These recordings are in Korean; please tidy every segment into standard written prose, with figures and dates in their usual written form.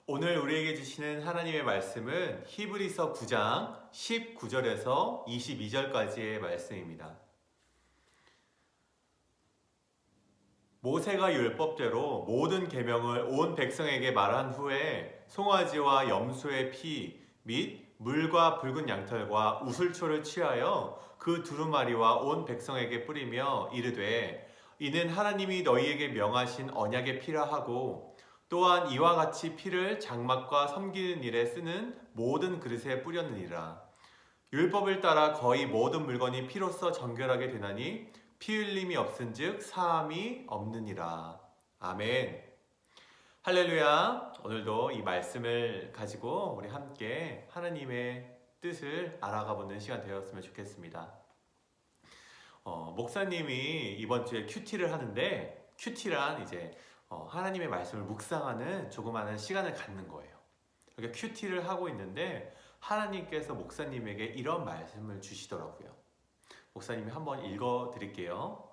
오늘 우리에게 주시는 하나님의 말씀은 히브리서 9장 19절에서 22절까지의 말씀입니다. 모세가 율법대로 모든 계명을 온 백성에게 말한 후에 송아지와 염소의 피 및 물과 붉은 양털과 우슬초를 취하여 그 두루마리와 온 백성에게 뿌리며 이르되 이는 하나님이 너희에게 명하신 언약의 피라 하고 또한 이와 같이 피를 장막과 섬기는 일에 쓰는 모든 그릇에 뿌렸느니라. 율법을 따라 거의 모든 물건이 피로써 정결하게 되나니 피 흘림이 없은즉 사함이 없느니라. 아멘. 할렐루야. 오늘도 이 말씀을 가지고 우리 함께 하나님의 뜻을 알아가보는 시간 되었으면 좋겠습니다. 목사님이 이번 주에 큐티를 하는데 큐티란 이제 하나님의 말씀을 묵상하는 조그마한 시간을 갖는 거예요. 그러니까 큐티를 하고 있는데 하나님께서 목사님에게 이런 말씀을 주시더라고요. 목사님이 한번 읽어 드릴게요.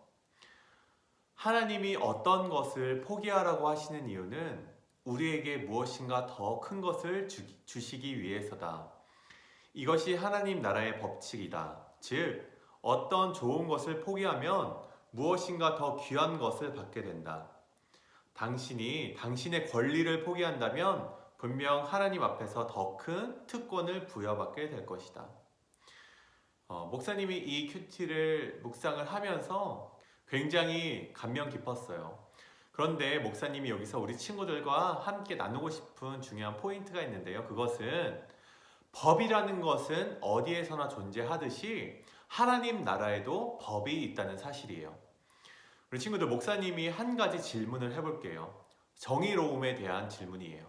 하나님이 어떤 것을 포기하라고 하시는 이유는 우리에게 무엇인가 더 큰 것을 주시기 위해서다. 이것이 하나님 나라의 법칙이다. 즉, 어떤 좋은 것을 포기하면 무엇인가 더 귀한 것을 받게 된다. 당신이 당신의 권리를 포기한다면 분명 하나님 앞에서 더 큰 특권을 부여받게 될 것이다. 목사님이 이 큐티를 묵상을 하면서 굉장히 감명 깊었어요. 그런데 목사님이 여기서 우리 친구들과 함께 나누고 싶은 중요한 포인트가 있는데요. 그것은 법이라는 것은 어디에서나 존재하듯이 하나님 나라에도 법이 있다는 사실이에요. 우리 친구들, 목사님이 한 가지 질문을 해볼게요. 정의로움에 대한 질문이에요.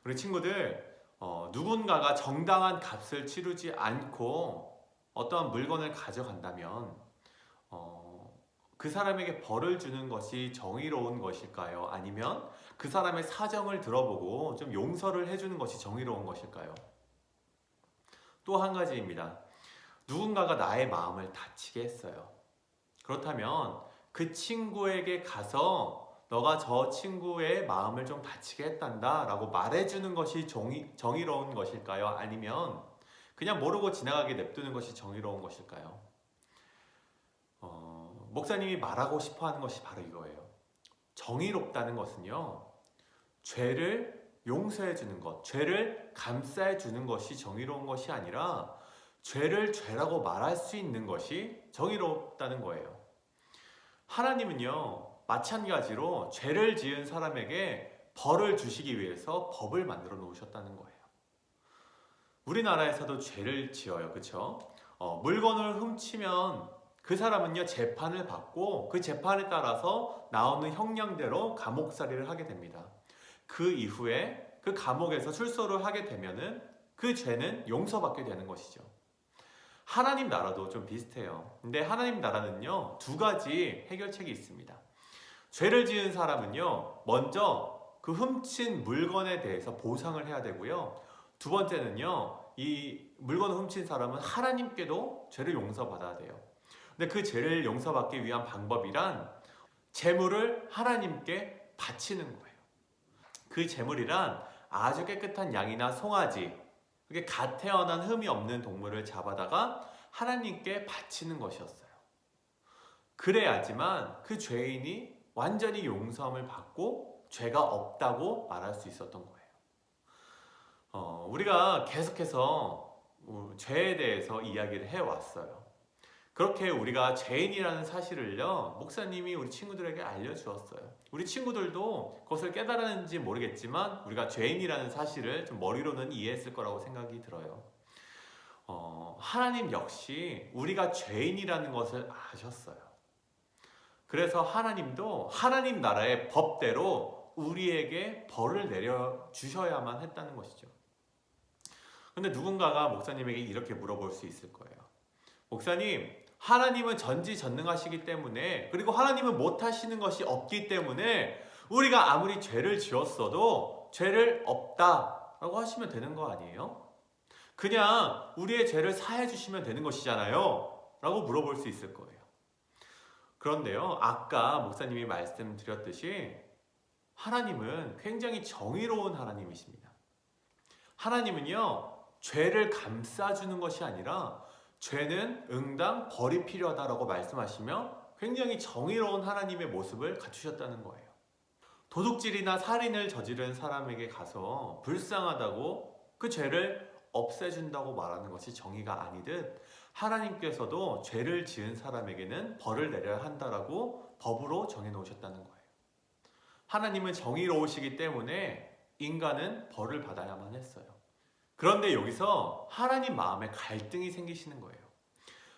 우리 친구들, 누군가가 정당한 값을 치르지 않고 어떠한 물건을 가져간다면 그 사람에게 벌을 주는 것이 정의로운 것일까요? 아니면 그 사람의 사정을 들어보고 좀 용서를 해주는 것이 정의로운 것일까요? 또 한 가지입니다. 누군가가 나의 마음을 다치게 했어요. 그렇다면 그 친구에게 가서 너가 저 친구의 마음을 좀 다치게 했단다 라고 말해주는 것이 정의로운 것일까요? 아니면 그냥 모르고 지나가게 냅두는 것이 정의로운 것일까요? 목사님이 말하고 싶어 하는 것이 바로 이거예요. 정의롭다는 것은요, 죄를 용서해 주는 것, 죄를 감싸해 주는 것이 정의로운 것이 아니라 죄를 죄라고 말할 수 있는 것이 정의롭다는 거예요. 하나님은요, 마찬가지로 죄를 지은 사람에게 벌을 주시기 위해서 법을 만들어 놓으셨다는 거예요. 우리나라에서도 죄를 지어요. 그렇죠? 물건을 훔치면 그 사람은요, 재판을 받고 그 재판에 따라서 나오는 형량대로 감옥살이를 하게 됩니다. 그 이후에 그 감옥에서 출소를 하게 되면은 그 죄는 용서받게 되는 것이죠. 하나님 나라도 좀 비슷해요. 근데 하나님 나라는요, 두 가지 해결책이 있습니다. 죄를 지은 사람은요, 먼저 그 훔친 물건에 대해서 보상을 해야 되고요. 두 번째는요, 이 물건을 훔친 사람은 하나님께도 죄를 용서받아야 돼요. 근데 그 죄를 용서받기 위한 방법이란 재물을 하나님께 바치는 거예요. 그 재물이란 아주 깨끗한 양이나 송아지, 그게 갓 태어난 흠이 없는 동물을 잡아다가 하나님께 바치는 것이었어요. 그래야지만 그 죄인이 완전히 용서함을 받고 죄가 없다고 말할 수 있었던 거예요. 우리가 계속해서 죄에 대해서 이야기를 해왔어요. 그렇게 우리가 죄인이라는 사실을요, 목사님이 우리 친구들에게 알려주었어요. 우리 친구들도 그것을 깨달았는지 모르겠지만 우리가 죄인이라는 사실을 좀 머리로는 이해했을 거라고 생각이 들어요. 하나님 역시 우리가 죄인이라는 것을 아셨어요. 그래서 하나님도 하나님 나라의 법대로 우리에게 벌을 내려주셔야만 했다는 것이죠. 근데 누군가가 목사님에게 이렇게 물어볼 수 있을 거예요. 목사님, 하나님은 전지전능하시기 때문에, 그리고 하나님은 못하시는 것이 없기 때문에 우리가 아무리 죄를 지었어도 죄를 없다라고 하시면 되는 거 아니에요? 그냥 우리의 죄를 사해 주시면 되는 것이잖아요. 라고 물어볼 수 있을 거예요. 그런데요, 아까 목사님이 말씀드렸듯이 하나님은 굉장히 정의로운 하나님이십니다. 하나님은요, 죄를 감싸주는 것이 아니라 죄는 응당 벌이 필요하다라고 말씀하시며 굉장히 정의로운 하나님의 모습을 갖추셨다는 거예요. 도둑질이나 살인을 저지른 사람에게 가서 불쌍하다고 그 죄를 없애준다고 말하는 것이 정의가 아니듯 하나님께서도 죄를 지은 사람에게는 벌을 내려야 한다라고 법으로 정해놓으셨다는 거예요. 하나님은 정의로우시기 때문에 인간은 벌을 받아야만 했어요. 그런데 여기서 하나님 마음에 갈등이 생기시는 거예요.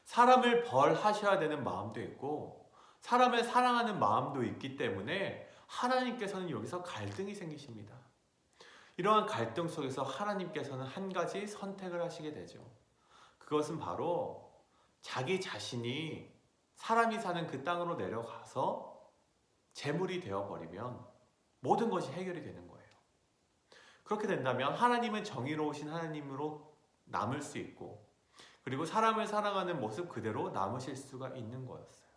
사람을 벌하셔야 되는 마음도 있고 사람을 사랑하는 마음도 있기 때문에 하나님께서는 여기서 갈등이 생기십니다. 이러한 갈등 속에서 하나님께서는 한 가지 선택을 하시게 되죠. 그것은 바로 자기 자신이 사람이 사는 그 땅으로 내려가서 재물이 되어버리면 모든 것이 해결이 되는 거예요. 그렇게 된다면 하나님은 정의로우신 하나님으로 남을 수 있고 그리고 사람을 사랑하는 모습 그대로 남으실 수가 있는 거였어요.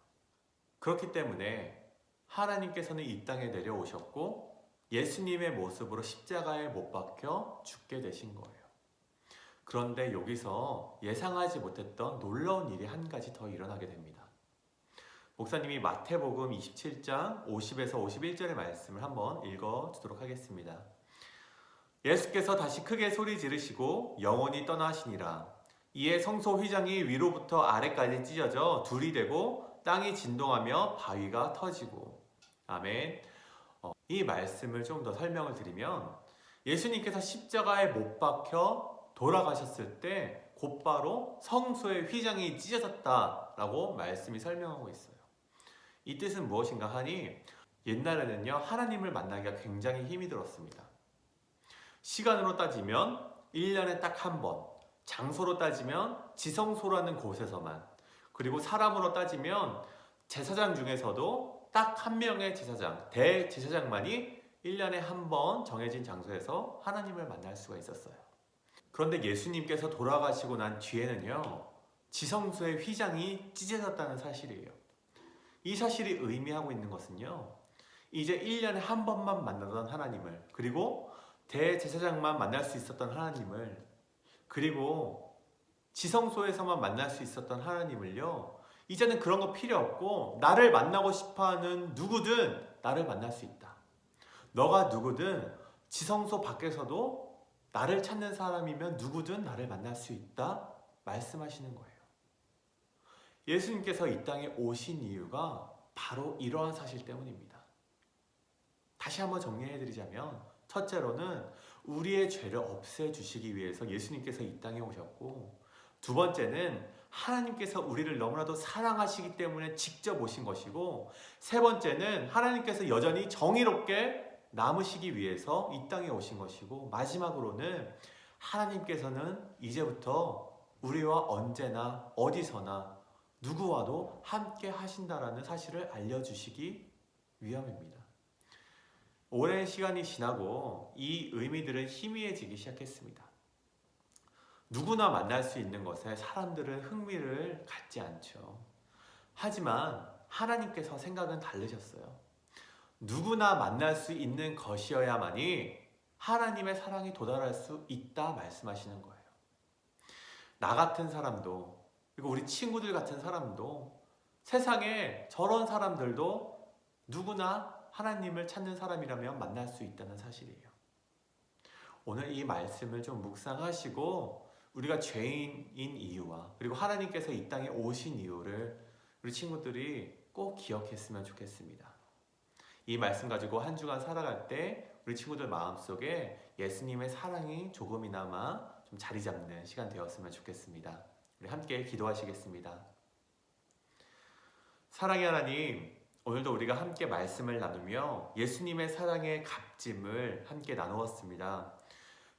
그렇기 때문에 하나님께서는 이 땅에 내려오셨고 예수님의 모습으로 십자가에 못 박혀 죽게 되신 거예요. 그런데 여기서 예상하지 못했던 놀라운 일이 한 가지 더 일어나게 됩니다. 목사님이 마태복음 27장 50에서 51절의 말씀을 한번 읽어주도록 하겠습니다. 예수께서 다시 크게 소리 지르시고 영원히 떠나시니라. 이에 성소 휘장이 위로부터 아래까지 찢어져 둘이 되고 땅이 진동하며 바위가 터지고. 아멘. 이 말씀을 좀 더 설명을 드리면 예수님께서 십자가에 못 박혀 돌아가셨을 때 곧바로 성소의 휘장이 찢어졌다라고 말씀이 설명하고 있어요. 이 뜻은 무엇인가 하니 옛날에는요, 하나님을 만나기가 굉장히 힘이 들었습니다. 시간으로 따지면 1년에 딱 한 번, 장소로 따지면 지성소라는 곳에서만, 그리고 사람으로 따지면 제사장 중에서도 딱 한 명의 제사장, 대제사장만이 1년에 한 번 정해진 장소에서 하나님을 만날 수가 있었어요. 그런데 예수님께서 돌아가시고 난 뒤에는요, 지성소의 휘장이 찢어졌다는 사실이에요. 이 사실이 의미하고 있는 것은요, 이제 1년에 한 번만 만나던 하나님을, 그리고 대제사장만 만날 수 있었던 하나님을, 그리고 지성소에서만 만날 수 있었던 하나님을요, 이제는 그런 거 필요 없고 나를 만나고 싶어하는 누구든 나를 만날 수 있다. 너가 누구든 지성소 밖에서도 나를 찾는 사람이면 누구든 나를 만날 수 있다 말씀하시는 거예요. 예수님께서 이 땅에 오신 이유가 바로 이러한 사실 때문입니다. 다시 한번 정리해드리자면, 첫째로는 우리의 죄를 없애주시기 위해서 예수님께서 이 땅에 오셨고, 두 번째는 하나님께서 우리를 너무나도 사랑하시기 때문에 직접 오신 것이고, 세 번째는 하나님께서 여전히 정의롭게 남으시기 위해서 이 땅에 오신 것이고, 마지막으로는 하나님께서는 이제부터 우리와 언제나 어디서나 누구와도 함께 하신다라는 사실을 알려주시기 위함입니다. 오랜 시간이 지나고 이 의미들은 희미해지기 시작했습니다. 누구나 만날 수 있는 것에 사람들은 흥미를 갖지 않죠. 하지만 하나님께서 생각은 다르셨어요. 누구나 만날 수 있는 것이어야만이 하나님의 사랑에 도달할 수 있다 말씀하시는 거예요. 나 같은 사람도, 그리고 우리 친구들 같은 사람도, 세상에 저런 사람들도 누구나 하나님을 찾는 사람이라면 만날 수 있다는 사실이에요. 오늘 이 말씀을 좀 묵상하시고 우리가 죄인인 이유와 그리고 하나님께서 이 땅에 오신 이유를 우리 친구들이 꼭 기억했으면 좋겠습니다. 이 말씀 가지고 한 주간 살아갈 때 우리 친구들 마음속에 예수님의 사랑이 조금이나마 좀 자리 잡는 시간 되었으면 좋겠습니다. 우리 함께 기도하시겠습니다. 사랑의 하나님, 오늘도 우리가 함께 말씀을 나누며 예수님의 사랑의 값짐을 함께 나누었습니다.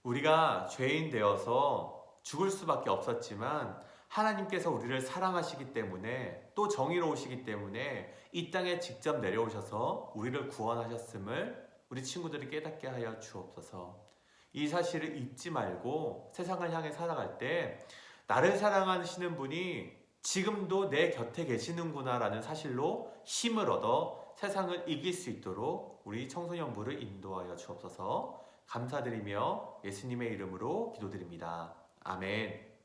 우리가 죄인 되어서 죽을 수밖에 없었지만 하나님께서 우리를 사랑하시기 때문에, 또 정의로우시기 때문에 이 땅에 직접 내려오셔서 우리를 구원하셨음을 우리 친구들이 깨닫게 하여 주옵소서. 이 사실을 잊지 말고 세상을 향해 살아갈 때 나를 사랑하시는 분이 지금도 내 곁에 계시는구나라는 사실로 힘을 얻어 세상을 이길 수 있도록 우리 청소년부를 인도하여 주옵소서. 감사드리며 예수님의 이름으로 기도드립니다. 아멘.